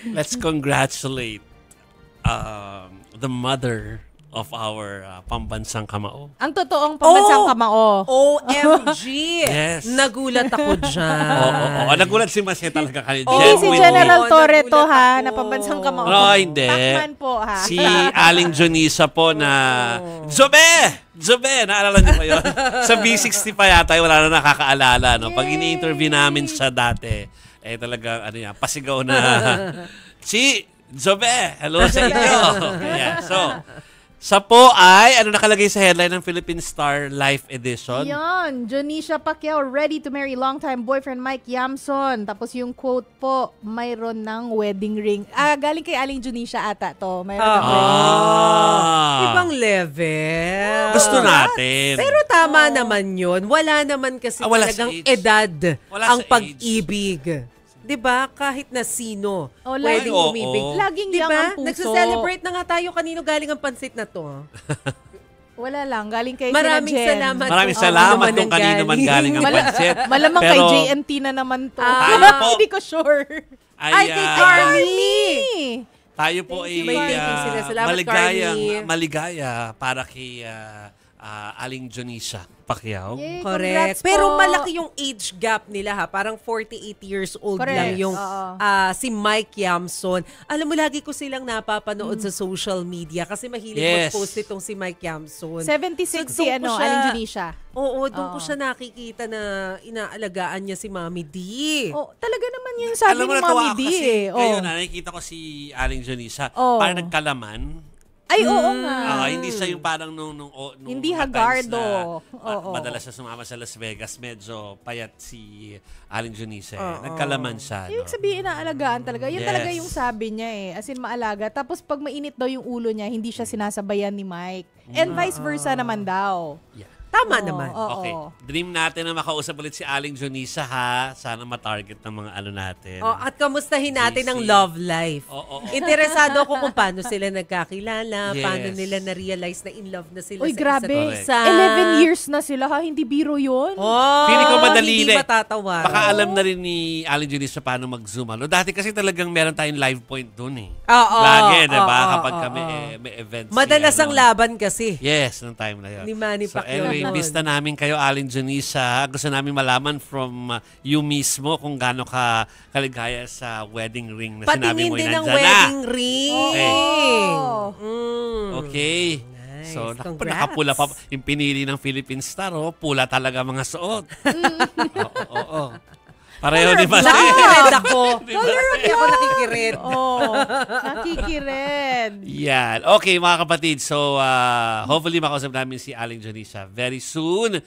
let's congratulate the mother of our pambansang kamao. Ang totoong pambansang kamao. OMG! Yes. Nagulat ako dyan. Oo. Nagulat si Masya talaga kanina. Si General Torre to nagulat na ako. pambansang kamao. No, hindi. Pacman po ha. Si Aling Jonisa po na, Zobe! Naalala niyo ba yun? Sa B60 pa yata, wala na nakakaalala. No? Pag ini-interview namin siya dati, talagang, pasigaw na, si Zobe! Hello sa inyo! Yeah, sa po ay, nakalagay sa headline ng Philippine Star Life Edition? Yan, Jonisha Pacquiao ready to marry longtime boyfriend Mike Yamson. Tapos yung quote po, mayroon ng wedding ring. Galing kay Aling Jonisha ata to. Mayroon ng wedding ring. Ibang level. Gusto natin. Pero tama naman yun. Wala naman kasi Wala sa talagang age. edad Wala ang sa pag-ibig. 'Di ba? Kahit na sino pwedeng oo. umibig. Laging Di yang ba? ang puso. Nagse-celebrate na nga tayo kanino galing ang pansit na to. Wala lang, galing kay Maraming Sina Jen. salamat. Maraming kung salamat ano kung kanino man galing ang pansit. Malamang Pero, kay JNT na naman to. Tayo po. Hindi ko sure. Ay, kay Carmi. Tayo po ay May thank you sila. Salamat, Carmi. maligaya para kay Aling Jonisha Pacquiao. Yay, Correct. congrats po. Pero malaki yung age gap nila ha. Parang 48 years old Correct. lang yung Oo. si Mike Yamson. Alam mo, lagi ko silang napapanood sa social media kasi mahilig Yes. mag-post itong si Mike Yamson. 76 So, si doon ko siya- Aling Jonisha. Oo, doon ko siya nakikita na inaalagaan niya si Mami D. Oh, talaga naman yung sabi Alam mo, ni natuwa Mami ako D kasi eh. ngayon nakikita ko si Aling Jonisha. Oh. Parang nagkalaman. Ay, oo nga. Hindi siya yung parang nung Hindi mga times hagardo. na Oo. madalas siya sumama sa Las Vegas. Medyo payat si Aling Jonisha. Nagkalaman siya. Ibig sabihin, inaalagaan talaga. Yun Yes. talaga yung sabi niya eh. As in, maalaga. Tapos pag mainit daw yung ulo niya, hindi siya sinasabayan ni Mike. And vice versa naman daw. Yeah. Tama Oo, naman. oo. Okay. Dream natin na makausap ulit si Aling Jonisha ha. Sana ma-target ng mga natin. At kamustahin natin ang JC. love life. Oo. Interesado ako kung paano sila nagkakilala, Yes. paano nila na-realize na in love na sila Uy, sa grabe. isa't isa. 11 years na sila ha. Hindi biro yun. Oh, Feeling ko madali hindi na eh. matatawaran. Baka alam na rin ni Aling Jonisha paano mag-zoom. Dati kasi talagang meron tayong live point dun eh. Oo, Lagi, diba? oo, Kapag oo, kami oo. may events. Madalas ang laban kasi. Yes, nung time na yun. Ni Manny So Pacquiao anyway, noon. bista namin kayo, Aling Jonisha. Gusto namin malaman from you mismo kung gaano ka kaligaya sa wedding ring na sinabi Patingin mo din yung ng nandyan wedding na. ring. Okay. Nice. So, Congrats. nakapula pa. Yung pinili ng Philippine Star, pula talaga mga suot. Oo. Pareho di ba? Nakikired ako. Hindi ako nakikired. Nakikired. Yan. Okay, mga kapatid. So, hopefully makausap namin si Aling Jonisha very soon.